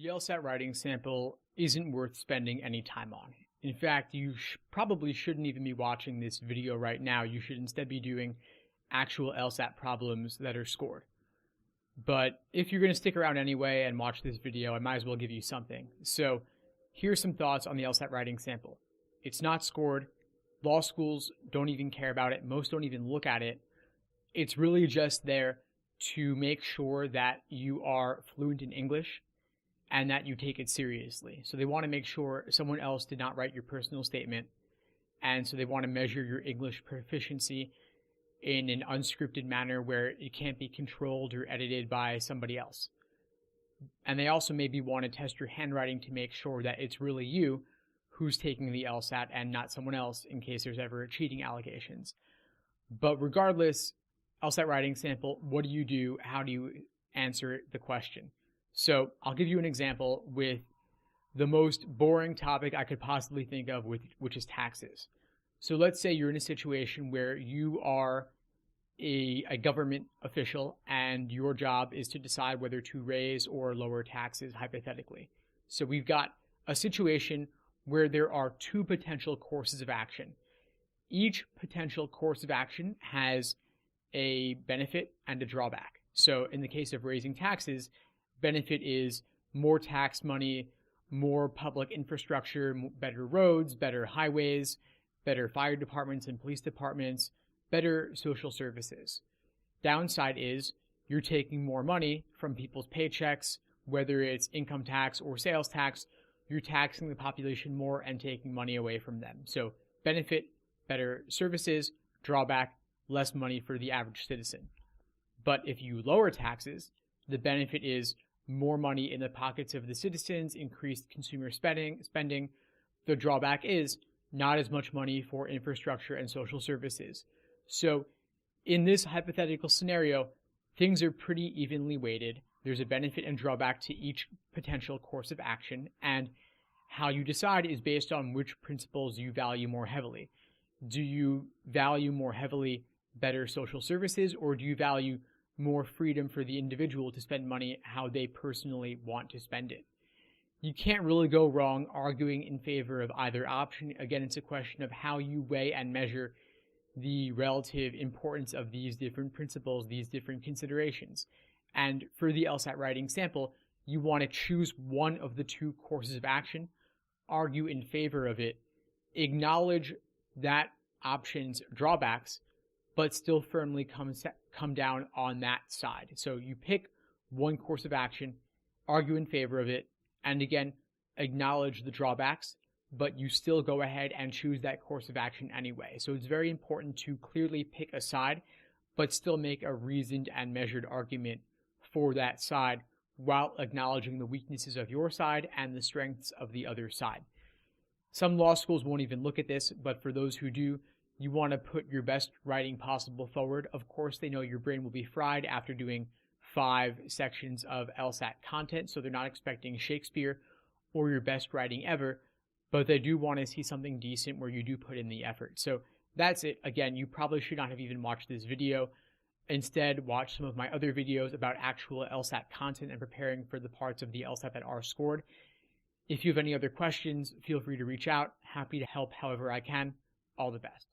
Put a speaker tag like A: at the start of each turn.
A: The LSAT writing sample isn't worth spending any time on. In fact, you probably shouldn't even be watching this video right now. You should instead be doing actual LSAT problems that are scored. But if you're going to stick around anyway and watch this video, I might as well give you something. So here's some thoughts on the LSAT writing sample. It's not scored. Law schools don't even care about it. Most don't even look at it. It's really just there to make sure that you are fluent in English and that you take it seriously. So they want to make sure someone else did not write your personal statement, and so they want to measure your English proficiency in an unscripted manner where it can't be controlled or edited by somebody else. And they also maybe want to test your handwriting to make sure that it's really you who's taking the LSAT and not someone else in case there's ever cheating allegations. But regardless, LSAT writing sample, what do you do? How do you answer the question? So I'll give you an example with the most boring topic I could possibly think of, which is taxes. So let's say you're in a situation where you are a government official and your job is to decide whether to raise or lower taxes, hypothetically. So we've got a situation where there are two potential courses of action. Each potential course of action has a benefit and a drawback. So in the case of raising taxes, benefit is more tax money, more public infrastructure, better roads, better highways, better fire departments and police departments, better social services. Downside is you're taking more money from people's paychecks, whether it's income tax or sales tax, you're taxing the population more and taking money away from them. So benefit, better services, drawback, less money for the average citizen. But if you lower taxes, the benefit is more money in the pockets of the citizens, increased consumer spending. The drawback is not as much money for infrastructure and social services. So in this hypothetical scenario, things are pretty evenly weighted. There's a benefit and drawback to each potential course of action, and how you decide is based on which principles you value more heavily. Do you value more heavily better social services, or do you value more freedom for the individual to spend money how they personally want to spend it? You can't really go wrong arguing in favor of either option. Again, it's a question of how you weigh and measure the relative importance of these different principles, these different considerations. And for the LSAT writing sample, you want to choose one of the two courses of action, argue in favor of it, acknowledge that option's drawbacks, but still firmly come down on that side. So you pick one course of action, argue in favor of it, and again, acknowledge the drawbacks, but you still go ahead and choose that course of action anyway. So it's very important to clearly pick a side, but still make a reasoned and measured argument for that side while acknowledging the weaknesses of your side and the strengths of the other side. Some law schools won't even look at this, but for those who do, you want to put your best writing possible forward. Of course, they know your brain will be fried after doing 5 sections of LSAT content, so they're not expecting Shakespeare or your best writing ever, but they do want to see something decent where you do put in the effort. So that's it. Again, you probably should not have even watched this video. Instead, watch some of my other videos about actual LSAT content and preparing for the parts of the LSAT that are scored. If you have any other questions, feel free to reach out. Happy to help however I can. All the best.